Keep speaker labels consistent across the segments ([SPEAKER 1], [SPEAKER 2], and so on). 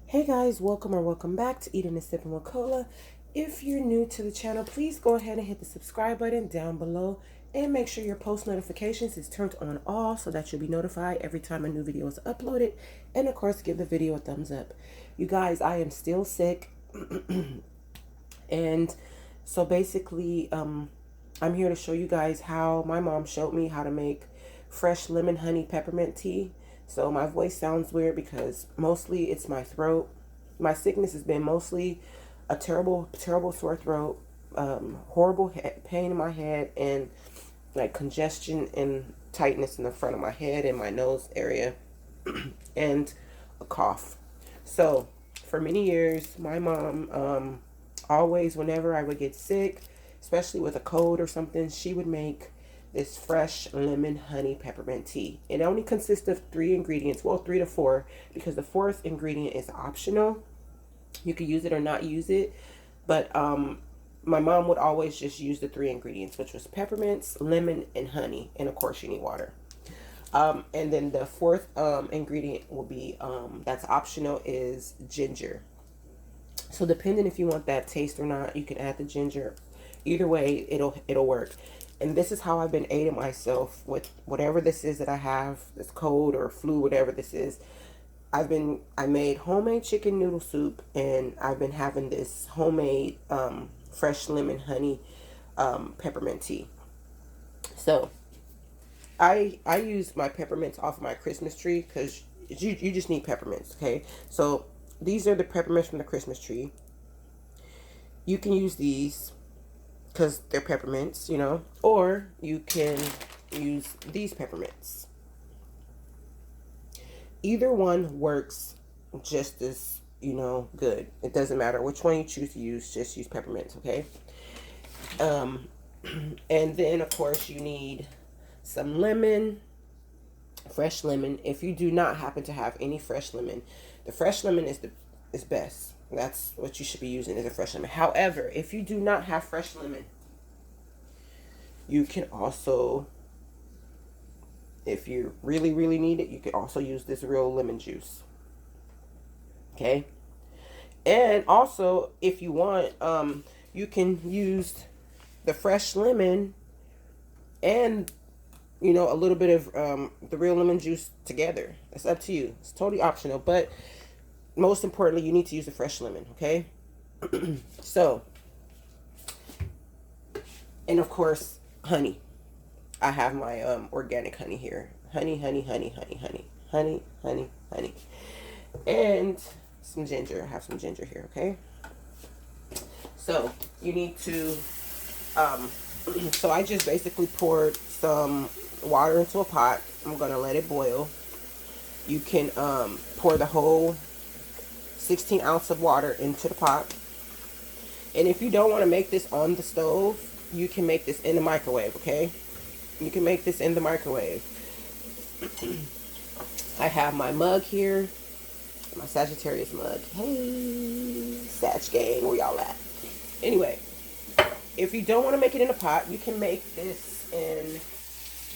[SPEAKER 1] Hey guys, welcome or welcome back to Eating and Sipping with Cola. If you're new to the channel, please go ahead and hit the subscribe button down below and make sure your post notifications is turned on all so that you'll be notified every time a new video is uploaded. And of course, give the video a thumbs up. You guys, I am still sick. And so basically, I'm here to show you guys how my mom showed me how to make fresh lemon honey peppermint tea. So my voice sounds weird because mostly it's my throat. My sickness has been mostly a terrible sore throat, horrible pain in my head, and like congestion and tightness in the front of my head and my nose area, and a cough. So for many years, my mom always, whenever I would get sick, especially with a cold or something, she would make this fresh lemon honey peppermint tea. It only consists of 3 ingredients, well, 3 to 4, because the fourth ingredient is optional. You could use it or not use it, but my mom would always just use the 3 ingredients, which was peppermints, lemon, and honey, and of course you need water. And then the fourth ingredient will be that's optional is ginger. So depending if you want that taste or not, you can add the ginger. Either way, it'll work. And this is how I've been aiding myself with whatever this is that I have, this cold or flu, whatever this is. I made homemade chicken noodle soup, and I've been having this homemade fresh lemon honey peppermint tea. So I use my peppermints off of my Christmas tree because you just need peppermints, okay? So these are the peppermints from the Christmas tree. You can use these because they're peppermints, or you can use these peppermints. Either one works just as, good. It doesn't matter which one you choose to use, just use peppermints, okay? And then, of course, you need some lemon, fresh lemon. If you do not happen to have any fresh lemon, the fresh lemon is best. That's what you should be using, is a fresh lemon. However, if you do not have fresh lemon, you can also, if you really, really need it, you can also use this real lemon juice. Okay? And also, if you want, you can use the fresh lemon and, a little bit of the real lemon juice together. It's up to you. It's totally optional. But most importantly, you need to use the fresh lemon, okay? So, and of course, honey. I have my organic honey here. Honey, honey, honey, honey, honey, honey, honey, honey. And some ginger. I have some ginger here, okay? So, you need to, so I just basically poured some water into a pot. I'm going to let it boil. You can pour the whole 16 ounce of water into the pot. And if you don't want to make this on the stove, you can make this in the microwave, okay? You can make this in the microwave. I have my mug here, my Sagittarius mug. Hey, Sag gang, where y'all at? Anyway, if you don't want to make it in a pot, you can make this in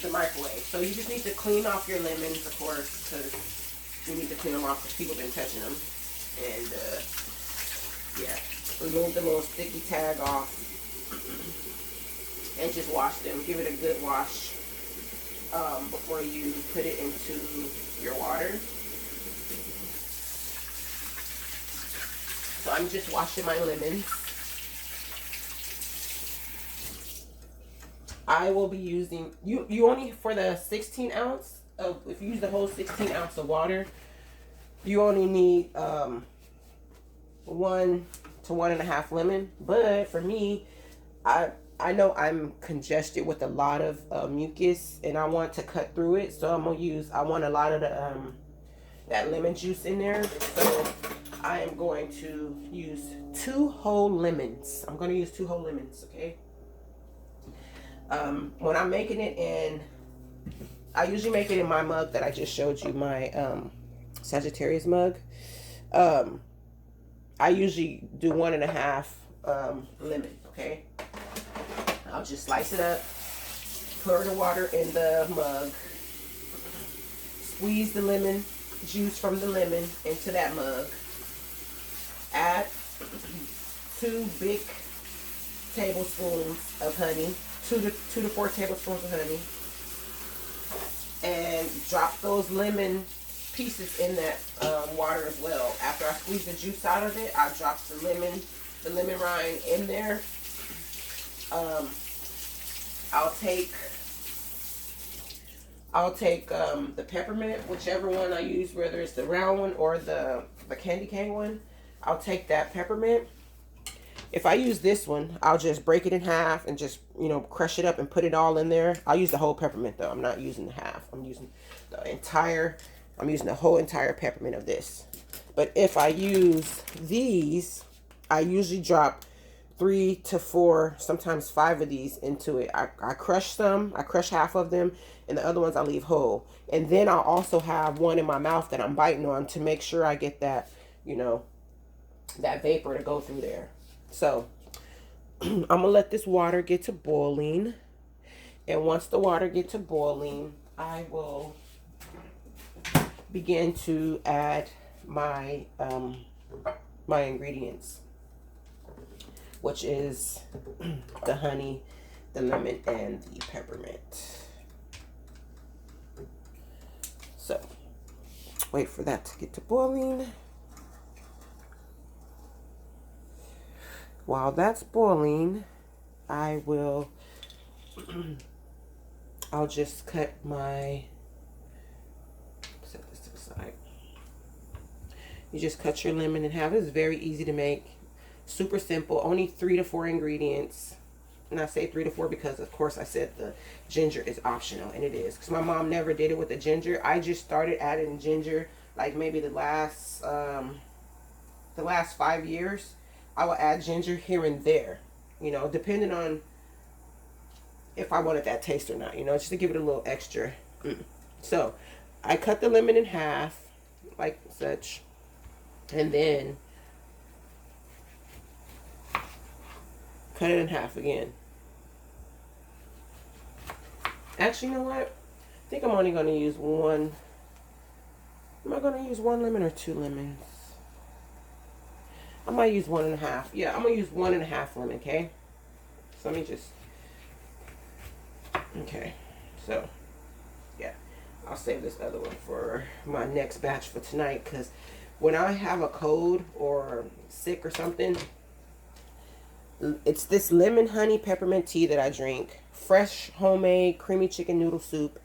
[SPEAKER 1] the microwave. So you just need to clean off your lemons, of course, because you need to clean them off because people have been touching them. And, yeah, remove the little sticky tag off. And just wash them. Give it a good wash before you put it into your water. So I'm just washing my lemons. I will be using, you only, for the 16 ounce of, if you use the whole 16 ounce of water, you only need 1 to 1.5 lemon. But for me, I know I'm congested with a lot of mucus, and I want to cut through it, so I want a lot of the that lemon juice in there. So I am going to use 2 whole lemons. I'm going to use 2 whole lemons, okay? When I'm making it in, I usually make it in my mug that I just showed you, my Sagittarius mug. I usually do 1.5 lemon, okay? I'll just slice it up, pour the water in the mug, squeeze the lemon juice from the lemon into that mug, Add 2 big tablespoons of honey, 2 to 4 tablespoons of honey, and drop those lemon pieces in that water as well. After I squeeze the juice out of it, I drop the lemon rind in there. I'll take the peppermint, whichever one I use, whether it's the round one or the candy cane one. I'll take that peppermint. If I use this one, I'll just break it in half and just, crush it up and put it all in there. I'll use the whole peppermint though. I'm not using the half. I'm using the whole entire peppermint of this. But if I use these, I usually drop 3 to 4, sometimes 5 of these into it. I crush half of them, and the other ones I leave whole. And then I'll also have one in my mouth that I'm biting on to make sure I get that, that vapor to go through there. So I'm gonna let this water get to boiling, and once the water gets to boiling, I will begin to add my my ingredients, which is the honey, the lemon, and the peppermint. So wait for that to get to boiling. While that's boiling, I'll just set this to the side. You just cut your lemon in half. It's very easy to make. Super simple. Only 3 to 4 ingredients. And I say 3 to 4 because, of course, I said the ginger is optional. And it is. Because my mom never did it with the ginger. I just started adding ginger like maybe the last 5 years. I will add ginger here and there, depending on if I wanted that taste or not, just to give it a little extra. So I cut the lemon in half like such, and then cut it in half again. Actually, you know what? I think I'm only going to use one. Am I going to use 1 lemon or 2 lemons? I might use 1.5. Yeah, I'm going to use 1.5 lemon, okay? So let me just... Okay. So, yeah. I'll save this other one for my next batch for tonight, because when I have a cold or sick or something, it's this lemon honey peppermint tea that I drink. Fresh, homemade, creamy chicken noodle soup,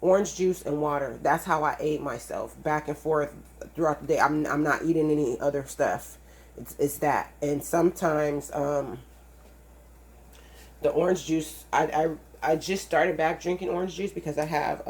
[SPEAKER 1] orange juice, and water. That's how I aid myself back and forth throughout the day. I'm not eating any other stuff. It's that. And sometimes the orange juice, I just started back drinking orange juice because I have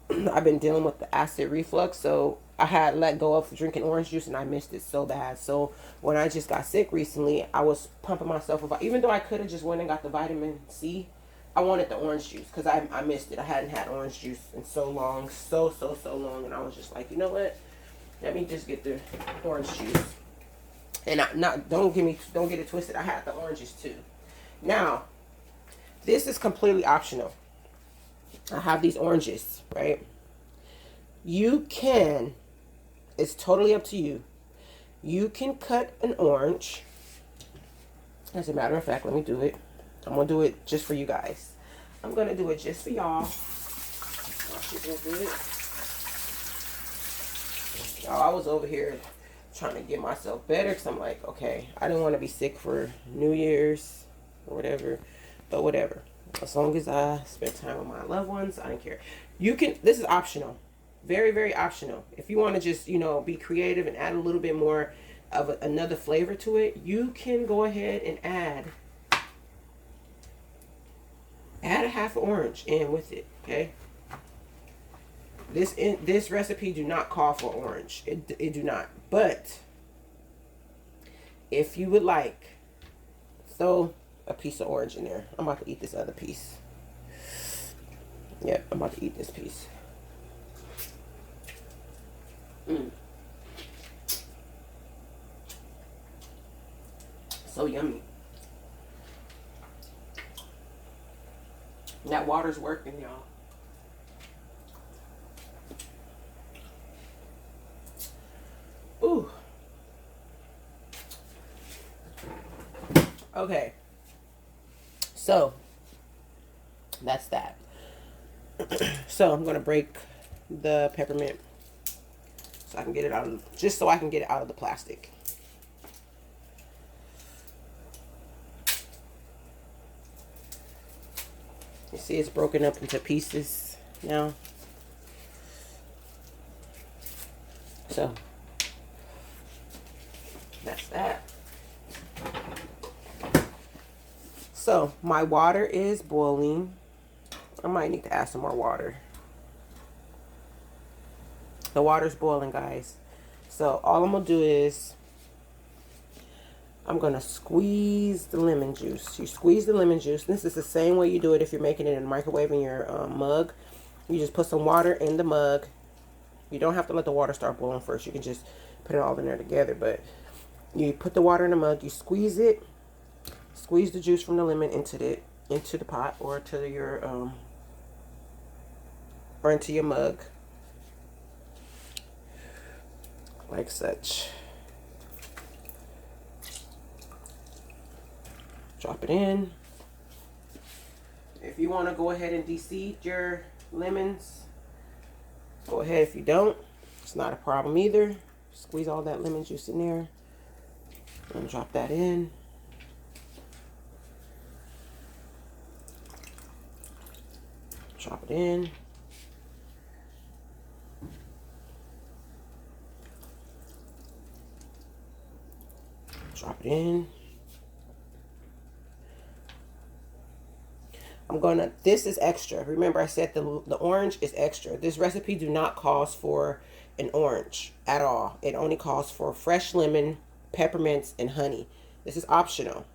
[SPEAKER 1] I've been dealing with the acid reflux, so I had let go of drinking orange juice and I missed it so bad. So when I just got sick recently, I was pumping myself about, even though I could have just went and got the vitamin C, I wanted the orange juice because I missed it. I hadn't had orange juice in so long, so long, and I was just like, you know what? Let me just get the orange juice. And don't get it twisted. I had the oranges too. Now, this is completely optional. I have these oranges, right? You can, it's totally up to you. You can cut an orange. As a matter of fact, let me do it. I'm going to do it just for you guys. I'm going to do it just for y'all. She's going to do it. Y'all, I was over here trying to get myself better because I'm like, okay, I didn't want to be sick for New Year's or whatever, but whatever. As long as I spend time with my loved ones, I don't care. You can, this is optional. Very, very optional. If you want to just, be creative and add a little bit more of another flavor to it, you can go ahead and add a half orange in with it, okay? This recipe do not call for orange. It do not. But if you would like, throw a piece of orange in there. I'm about to eat this other piece. Yep, I'm about to eat this piece. So yummy. That water's working, y'all. Ooh. So that's that. So I'm gonna break the peppermint so I can get it out of, just so I can get it out of the plastic. You see it's broken up into pieces now. So that's that. So my water is boiling. I might need to add some more water. The water's boiling, guys. So all I'm gonna do is I'm gonna squeeze the lemon juice. You squeeze the lemon juice. This is the same way you do it if you're making it in a microwave in your mug. You just put some water in the mug. You don't have to let the water start boiling first. You can just put it all in there together. But you put the water in the mug. You squeeze it. Squeeze the juice from the lemon into the pot or to your or into your mug, like such. Drop it in. If you want to go ahead and de-seed your lemons, go ahead. If you don't, it's not a problem either. Squeeze all that lemon juice in there and drop that in. Drop it in. Drop it in. This is extra. Remember I said the orange is extra. This recipe do not cause for an orange at all. It only calls for fresh lemon, peppermints, and honey. This is optional.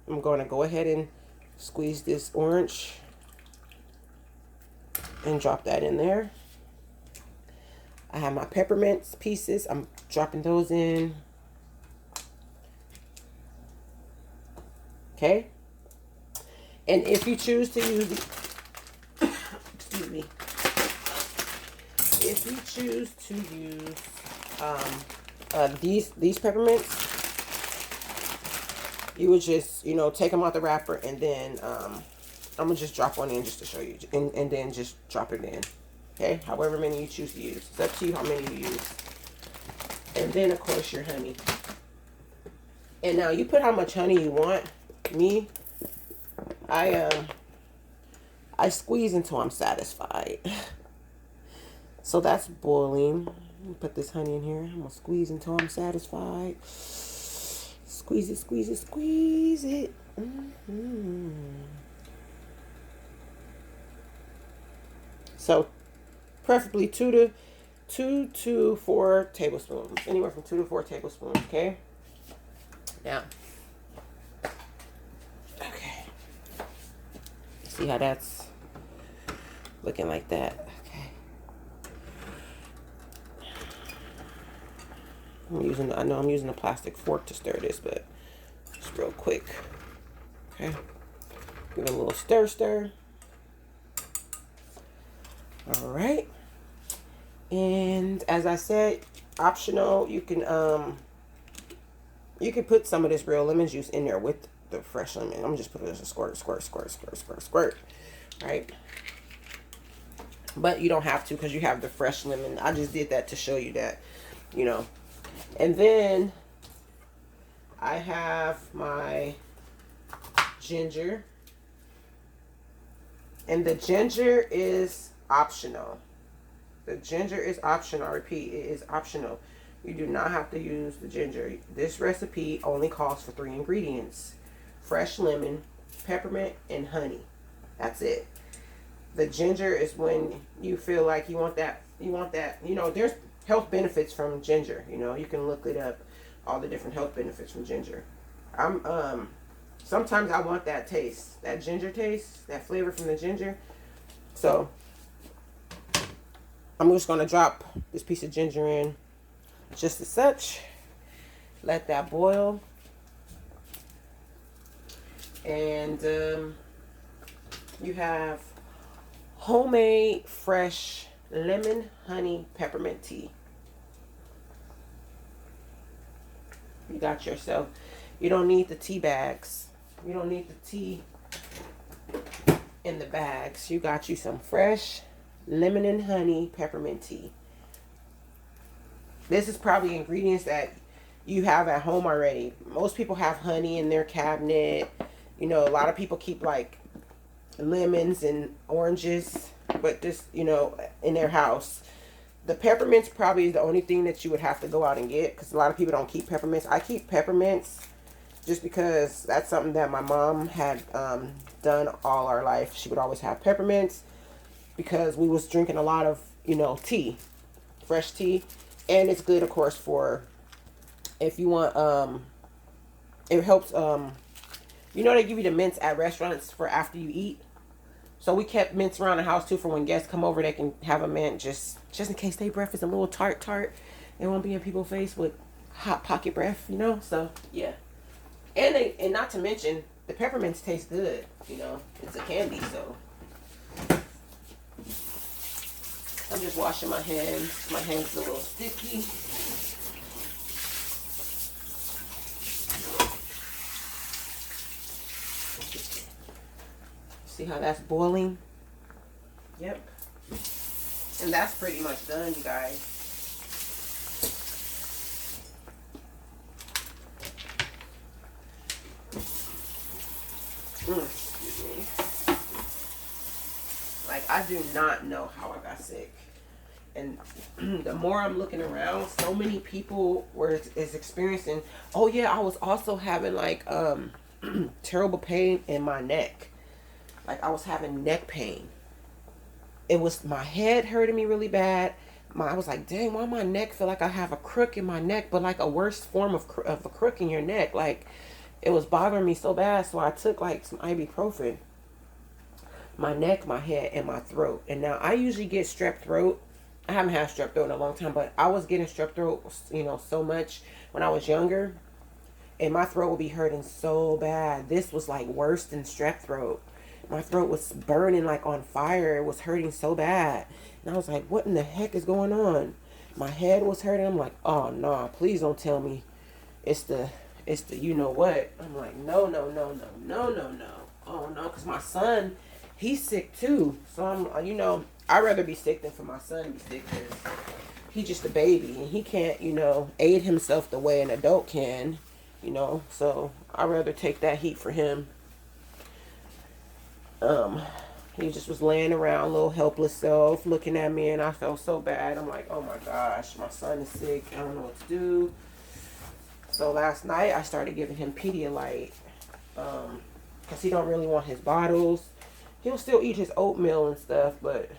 [SPEAKER 1] I'm going to go ahead and squeeze this orange and drop that in there. I have my peppermints pieces. I'm dropping those in. Okay. And if you choose to use excuse me. If you choose to use these peppermints, you would just, take them out the wrapper and then I'm gonna just drop one in just to show you, and then just drop it in. Okay, however many you choose to use. It's up to you how many you use. And then of course your honey. And now you put how much honey you want. Me, I squeeze until I'm satisfied. So that's boiling. Put this honey in here. I'm gonna squeeze until I'm satisfied. Squeeze it, squeeze it, squeeze it. So preferably 2 to 4 tablespoons. Anywhere from 2 to 4 tablespoons, okay? Now, okay. See how that's looking like that? Okay. I know I'm using a plastic fork to stir this, but just real quick. Okay. Give it a little stir. All right. And as I said, optional, you can put some of this real lemon juice in there with the fresh lemon. I'm just putting it as a squirt. Right? But you don't have to because you have the fresh lemon. I just did that to show you that, And then I have my ginger. And the ginger is optional. The ginger is optional. I repeat, it is optional. You do not have to use the ginger. This recipe only calls for 3 ingredients: fresh lemon, peppermint, and honey. That's it. The ginger is when you feel like you want that, there's health benefits from ginger. You can look it up, all the different health benefits from ginger. Sometimes I want that taste, that ginger taste, that flavor from the ginger. So I'm just going to drop this piece of ginger in just as such. Let that boil. And you have homemade fresh lemon honey peppermint tea. You got yourself. You don't need the tea bags. You don't need the tea in the bags. You got you some fresh lemon and honey peppermint tea. This is probably ingredients that you have at home already. Most people have honey in their cabinet. You know, a lot of people keep like lemons and oranges, but this, you know, in their house. The peppermints probably is the only thing that you would have to go out and get, because a lot of people don't keep peppermints. I keep peppermints just because that's something that my mom had done all our life. She would always have peppermints because we was drinking a lot of, you know, tea, fresh tea. And it's good, of course, for if you want, it helps, you know, they give you the mints at restaurants for after you eat. So we kept mints around the house too, for when guests come over, they can have a mint just in case their breath is a little tart. They won't be in people's face with hot pocket breath, you know. So yeah, and not to mention the peppermints taste good. You know, it's a candy. So I'm just washing my hands. My hands are a little sticky. See how that's boiling? Yep. And that's pretty much done, you guys. Excuse me. Like, I do not know how I got sick. And the more I'm looking around, so many people is experiencing. Oh yeah, I was also having like terrible pain in my neck. Like, I was having neck pain. It was my head hurting me really bad. I was like, dang, why my neck feel like I have a crook in my neck, but like a worse form of a crook in your neck. Like, it was bothering me so bad, so I took like some ibuprofen. My neck, my head, and my throat. And now I usually get strep throat. I haven't had strep throat in a long time, but I was getting strep throat, you know, so much when I was younger. And my throat would be hurting so bad. This was like worse than strep throat. My throat was burning like on fire. It was hurting so bad. And I was like, what in the heck is going on? My head was hurting. I'm like, oh no, please don't tell me it's the you know what. I'm like, no. Oh no, because my son, he's sick too. So I'm, you know, I'd rather be sick than for my son to be sick, because he's just a baby and he can't, you know, aid himself the way an adult can, you know. So I'd rather take that heat for him. He just was laying around, little helpless self, looking at me, and I felt so bad. I'm like, oh my gosh, my son is sick. I don't know what to do. So last night I started giving him Pedialyte, because he don't really want his bottles. He'll still eat his oatmeal and stuff, but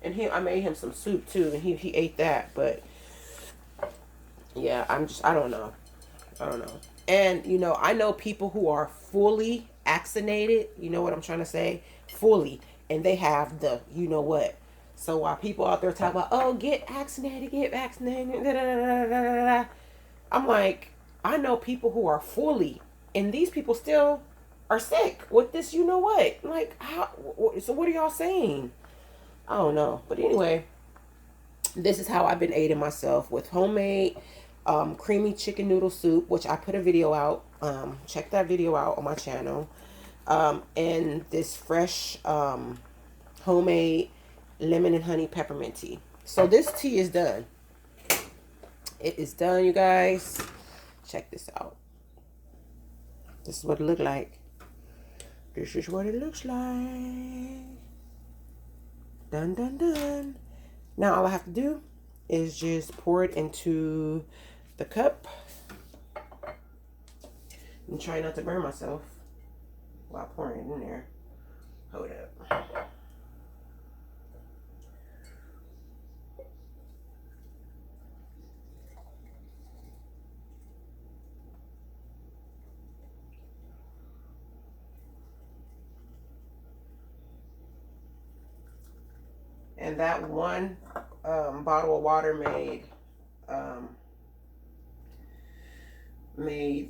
[SPEAKER 1] I made him some soup too, and he ate that. But yeah, I don't know. And you know, I know people who are fully vaccinated. You know what I'm trying to say? Fully, and they have the, you know what. So while people out there talk about, oh, get vaccinated, da, da, da, da, da, da, I'm like, I know people who are fully, and these people still are sick with this, you know what. Like, how? So what are y'all saying? I don't know. But anyway, this is how I've been aiding myself with homemade creamy chicken noodle soup, which I put a video out. Check that video out on my channel. And this fresh homemade lemon and honey peppermint tea. So this tea is done. It is done, you guys. Check this out. This is what it looked like. This is what it looks like. Done, done, done. Now all I have to do is just pour it into the cup. And try not to burn myself while pouring it in there. Hold up. And that one bottle of water made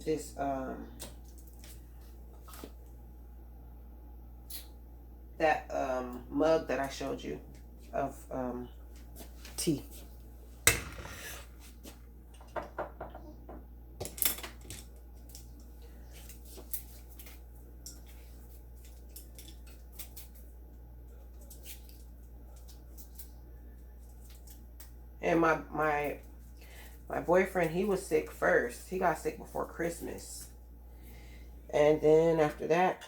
[SPEAKER 1] this that mug that I showed you of tea. And my boyfriend, he was sick first. He got sick before Christmas. And then after that,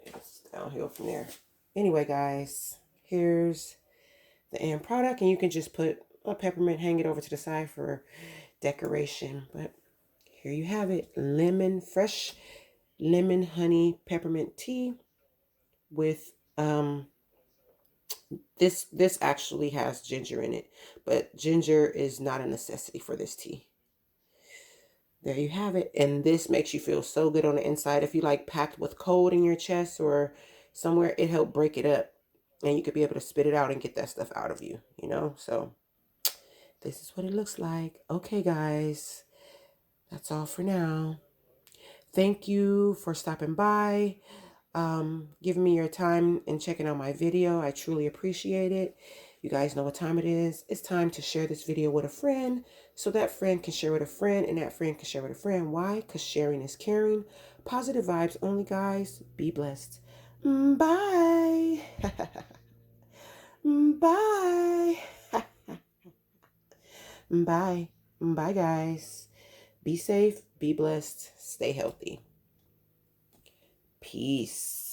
[SPEAKER 1] it's downhill from there. Anyway, guys, here's the end product. And you can just put a peppermint, hang it over to the side for decoration. But here you have it. Fresh lemon honey peppermint tea with this actually has ginger in it, but ginger is not a necessity for this tea. There you have it. And this makes you feel so good on the inside. If you like packed with cold in your chest or somewhere, it helped break it up. And you could be able to spit it out and get that stuff out of you, you know? So this is what it looks like. Okay, guys, that's all for now. Thank you for stopping by, giving me your time and checking out my video. I truly appreciate it. You guys know what time it is. It's time to share this video with a friend so that friend can share with a friend and that friend can share with a friend. Why? Because sharing is caring. Positive vibes only, guys. Be blessed. Bye. Bye. Bye. Bye, guys. Be safe. Be blessed. Stay healthy. Peace.